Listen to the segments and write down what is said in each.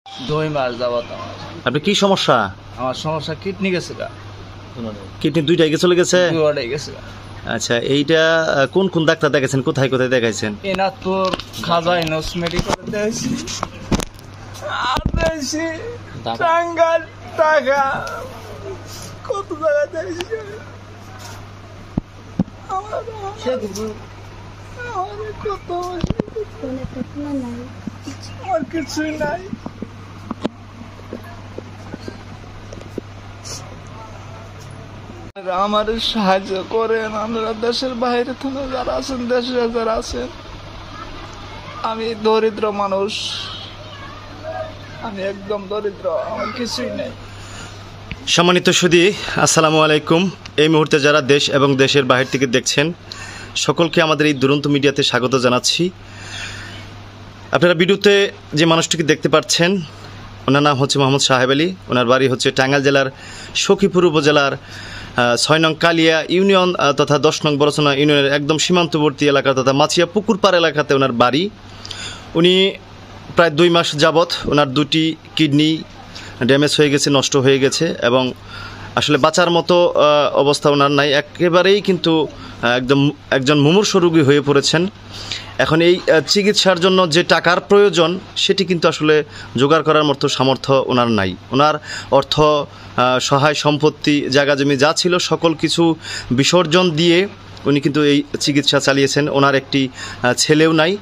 2 মাস যাবত আপনি কি সমস্যা? আমার সমস্যা কিডনি গেছে গা, কিডনি দুইটাই চলে গেছে। দুয়ারে গেছে গা। আচ্ছা, এইটা কোন কোন ডাক্তার দেখাইছেন, কোথায় কোথায় দেখাইছেন? এনাতুর খাজা ইউনুস মেডিকেলে দেখাইছি, আর দেখাইছি টাঙ্গাইল, টাকা কত জায়গায় দেখাইছি। আমার কত আমার কিছুই নাই। আমার সাহায্য করেন আপনারা, দেশের বাইরে থেকে যারা আছেন, দেশে যারা আছেন। আমি দরিদ্র মানুষ, আমি একদম দরিদ্র, আমার কিছুই নেই। সম্মানিত সুধী, আসসালামু আলাইকুম। এই মুহূর্তে যারা দেশ এবং দেশের বাহির থেকে দেখছেন, সকলকে আমাদের এই দুরন্ত মিডিয়াতে স্বাগত জানাচ্ছি। আপনারা ভিডিওতে যে মানুষটিকে দেখতে পাচ্ছেন, ওনার নাম হচ্ছে মোহাম্মদ সাহেব আলী। ওনার বাড়ি হচ্ছে টাঙ্গাইল জেলার সখীপুর উপজেলার 6 নং কালিয়া ইউনিয়ন তথা 10 নং বরচনা ইউনিয়নের একদম সীমান্তবর্তী এলাকা তথা মাছিয়া পুকুরপাড় এলাকাতে ওনার বাড়ি। উনি প্রায় 2 মাস যাবৎ ওনার দুটি কিডনি ড্যামেজ হয়ে গেছে, নষ্ট হয়ে গেছে, এবং আসলে বাঁচার মতো অবস্থা ওনার নাই, একেবারেই কিন্তু একজন মুমূর্ষ রোগী হয়ে পড়েছেন। এখন এই চিকিৎসার জন্য যে টাকার প্রয়োজন সেটি কিন্তু আসলে জোগাড় করার মতো সামর্থ্য ওনার নাই। ওনার অর্থ, সহায় সম্পত্তি, জায়গা জমি যা ছিল সকল কিছু বিসর্জন দিয়ে উনি কিন্তু এই চিকিৎসা চালিয়েছেন। ওনার একটি ছেলেও নাই,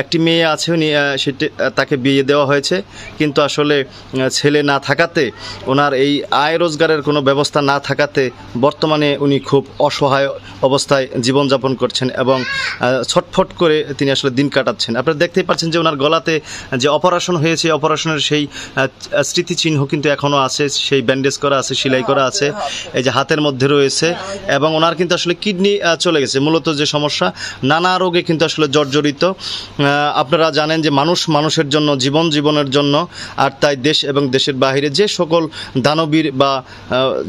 একটি মেয়ে আছে, উনি সেটি তাকে বিয়ে দেওয়া হয়েছে, কিন্তু আসলে ছেলে না থাকাতে, ওনার এই আয় রোজগারের কোনো ব্যবস্থা না থাকাতে বর্তমানে উনি খুব অসহায় অবস্থায় জীবনযাপন করছেন এবং ছটফট করে তিনি আসলে দিন কাটাচ্ছেন। আপনারা দেখতেই পাচ্ছেন যে ওনার গলাতে যে অপারেশন হয়েছে, অপারেশনের সেই স্মৃতিচিহ্ন কিন্তু এখনও আছে, সেই ব্যান্ডেজ করা আছে, সেলাই করা আছে, এই যে হাতের মধ্যে রয়েছে। এবং ওনার কিন্তু আসলে কিডনি চলে গেছে। মূলত যে সমস্যা, নানা রোগে কিন্তু আসলে জর্জরিত। আপনারা জানেন যে মানুষের জন্য, জীবনের জন্য, আর তাই দেশ এবং দেশের বাইরে যে সকল দানবীর বা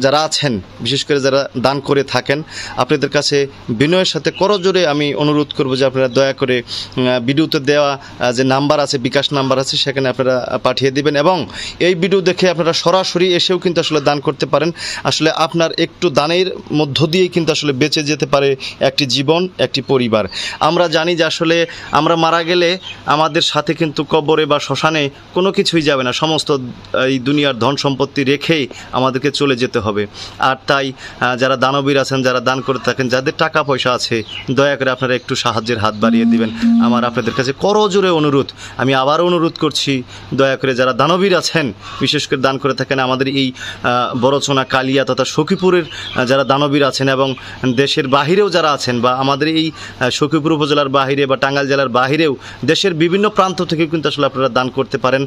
যারা আছেন, বিশেষ করে যারা দান করে থাকেন, আপনাদের কাছে বিনয়ের সাথে করজোরে আমি অনুরোধ করব যে আপনারা দয়া করে ভিডিওতে দেওয়া যে নাম্বার আছে, বিকাশ নাম্বার আছে, সেখানে আপনারা পাঠিয়ে দিবেন, এবং এই ভিডিও দেখে আপনারা সরাসরি এসেও কিন্তু আসলে দান করতে পারেন। আসলে আপনার একটু দানের মধ্য দিয়েই কিন্তু আসলে বেঁচে যেতে পারে একটি জীবন, একটি পরিবার। আমরা জানি যে আসলে আমরা মারা গেলে আমাদের সাথে কিন্তু কবরে বা শ্মশানে কোনো কিছুই যাবে না, সমস্ত এই দুনিয়ার ধন সম্পত্তি রেখেই আমাদেরকে চলে যেতে হবে। আর তাই যারা দানবীর আছেন, যারা দান করে থাকেন, যাদের টাকা পয়সা আছে, দয়া করে আপনারা একটু সাহায্যের হাত বাড়িয়ে দিবেন। আমার আপনাদের কাছে করজোরে অনুরোধ, আমি আবার অনুরোধ করছি, দয়া করে যারা দানবীর আছেন, বিশেষ করে দান করে থাকেন আমাদের এই বরচনা, কালিয়া তথা সখীপুরের যারা দানবীর আছেন, এবং দেশের বাহিরেও যারা আছেন, বা আমাদের এই সখীপুর উপজেলার বাহিরে বা টাঙ্গাইল জেলার বাহিরেও দেশের বিভিন্ন প্রান্ত থেকে কিন্তু আসলে আপনারা দান করতে পারেন।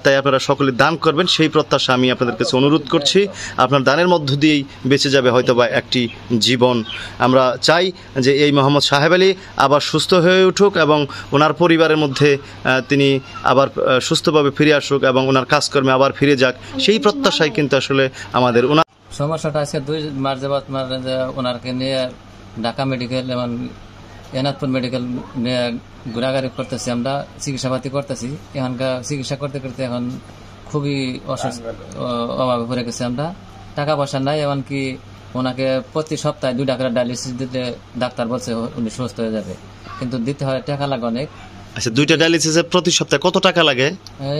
তাই আপনারা সকলে দান করবেন, সেই প্রত্যাশা আমি আপনাদের কাছে অনুরোধ করছি। আপনার দানের মধ্য দিয়েই বেঁচে যাবে হয়তোবা একটি জীবন। আমরা চাই যে এই মোহাম্মদ সাহেব আলী আবার সুস্থ হয়ে উঠুক এবং ওনার পরিবারের মধ্যে তিনি আবার সুস্থভাবে ফিরে আসুক এবং ওনার কাজকর্মে আবার ফিরে যাক, সেই প্রত্যাশাই কিন্তু আসলে আমাদের। ওনার সমস্যাটা আজকে 2 মাস যাবৎ ওনারকে নিয়ে ঢাকা মেডিকেল এবং এনাদপুর মেডিকেল নিয়ে ঘোরাঘুরি করতেছি, আমরা চিকিৎসাপাতি করতেছি। এখানকার চিকিৎসা করতে করতে এখন খুবই অভাবে পড়ে গেছি আমরা, টাকা পয়সা নাই। এমনকি ওনাকে প্রতি সপ্তাহে 2 টাকা ডায়ালিসিস দিতে ডাক্তার বলছে উনি সুস্থ হয়ে যাবে, কিন্তু দিতে হয় টাকা লাগে অনেক। আচ্ছা, 2টা ডায়ালিসিসে প্রতি সপ্তাহে কত টাকা লাগে?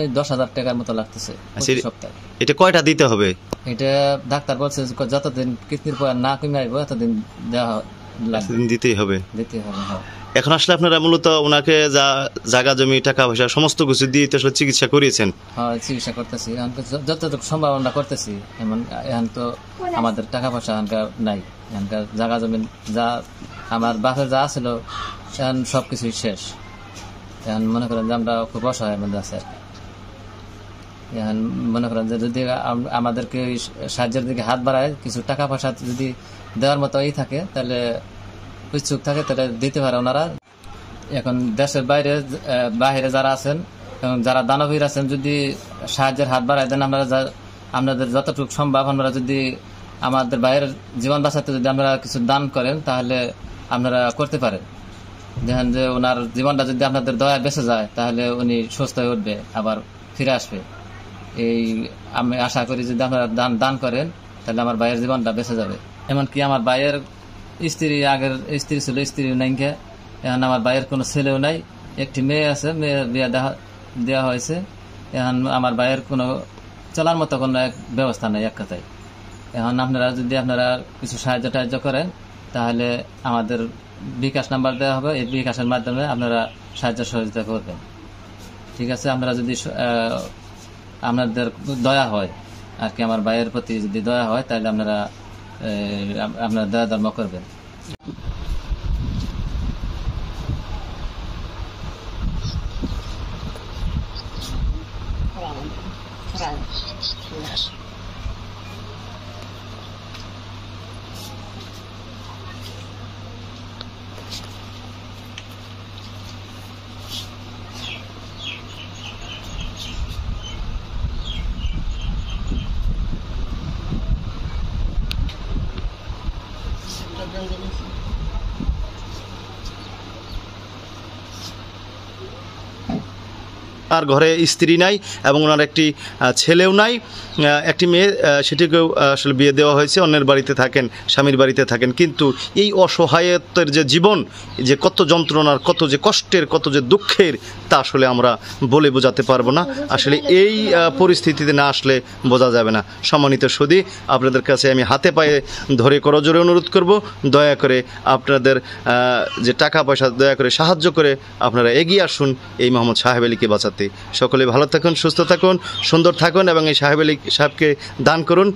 এই 10,000 টাকার মতো লাগতেছে প্রতি সপ্তাহে। এটা কয়টা দিতে হবে? এটা ডাক্তার বলছে যতদিন কিডনির পর না কমে আসবো ততদিন দেওয়া দিতেই হবে। হ্যাঁ। এখন আসলে আপনারা মূলত ওনাকে যা জায়গা জমি, টাকা পয়সা সমস্ত কিছু দিয়ে তো আসলে চিকিৎসা করিয়েছেন? হ্যাঁ, চিকিৎসা করতেছি, যতটুকু সম্ভব আমরা করতেছি। এখন তো আমাদের টাকা পয়সা এখানকার নাই, এখানকার জায়গা জমি যা আমার বাপের যা ছিল এখন সবকিছুই শেষ। এখন মনে করেন যে আমরা খুব অসহায়ের মধ্যে আছি আর কি। এখন মনে করেন যে যদি আমাদেরকে সাহায্যের দিকে হাত বাড়ায়, কিছু টাকা পয়সা যদি দেওয়ার মতো থাকে, তাহলে ইচ্ছুক থাকে, তাহলে দিতে পারে ওনারা। এখন দেশের বাইরে যারা আছেন এবং যারা দানবীর আছেন, যদি সাহায্যের হাত বাড়ায় দেন, আপনাদের যতটুকু সম্ভব আপনারা যদি আমাদের বাইরের জীবন বাঁচাতে যদি আপনারা কিছু দান করেন, তাহলে আপনারা করতে পারেন। দেখেন যে ওনার জীবনটা যদি আপনাদের দয়া বেঁচে যায়, তাহলে উনি সুস্থ হয়ে উঠবে, আবার ফিরে আসবে। এই আমি আশা করি যদি আপনারা দান করেন তাহলে আমার ভাইয়ের জীবনটা বেঁচে যাবে। এমনকি আমার ভাইয়ের স্ত্রী, আগের স্ত্রী ছিল, স্ত্রী নাই, এখন আমার ভাইয়ের কোনো ছেলেও নাই, একটি মেয়ে আছে, মেয়ের বিয়ে দেওয়া হয়েছে। এখন আমার ভাইয়ের কোনো চলার মতো কোনো ব্যবস্থা নেই এক কথায়। এখন আপনারা কিছু সাহায্য করেন তাহলে আমাদের বিকাশ নাম্বার দেওয়া হবে, এই বিকাশের মাধ্যমে আপনারা সাহায্য সহযোগিতা করবেন। ঠিক আছে, আপনারা যদি আপনাদের দয়া হয় আর কি, আমার ভাইয়ের প্রতি যদি দয়া হয় তাহলে আপনারা দয়া ধর্ম করবেন। আর ঘরে স্ত্রী নাই এবং ওনার একটি ছেলেও নাই, একটি মেয়ে, সেটিকেও আসলে বিয়ে দেওয়া হয়েছে, অন্যের বাড়িতে থাকেন, স্বামীর বাড়িতে থাকেন। কিন্তু এই অসহায়ত্বের যে জীবন, যে কত যন্ত্রণার, কত যে কষ্টের, কত যে দুঃখের, তা আসলে আমরা বলে বোঝাতে পারবো না। আসলে এই পরিস্থিতিতে না আসলে বোঝা যাবে না। সম্মানিত সুধী, আপনাদের কাছে আমি হাতে পায়ে ধরে করজোরে অনুরোধ করব, দয়া করে আপনাদের যে টাকা পয়সা দয়া করে সাহায্য করে আপনারা এগিয়ে আসুন এই মোহাম্মদ সাহেব আলীকে বাঁচাতে। সকলে ভালো থাকুন, সুস্থ থাকুন, সুন্দর থাকুন এবং এই সাহেব আলী সাহেবকে দান করুন।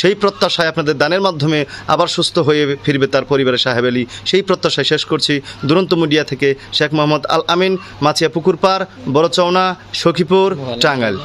সেই প্রত্যাশায় আপনাদের দানের মাধ্যমে আবার সুস্থ হয়ে ফিরবে তার পরিবারের সাহেব আলী, সেই প্রত্যাশায় শেষ করছি। দুরন্ত মিডিয়া থেকে শেখ মোহাম্মদ আল আমিন, মাছিয়া পুকুর পাড়, বড়চৌনা, সখীপুর, টাঙ্গাইল।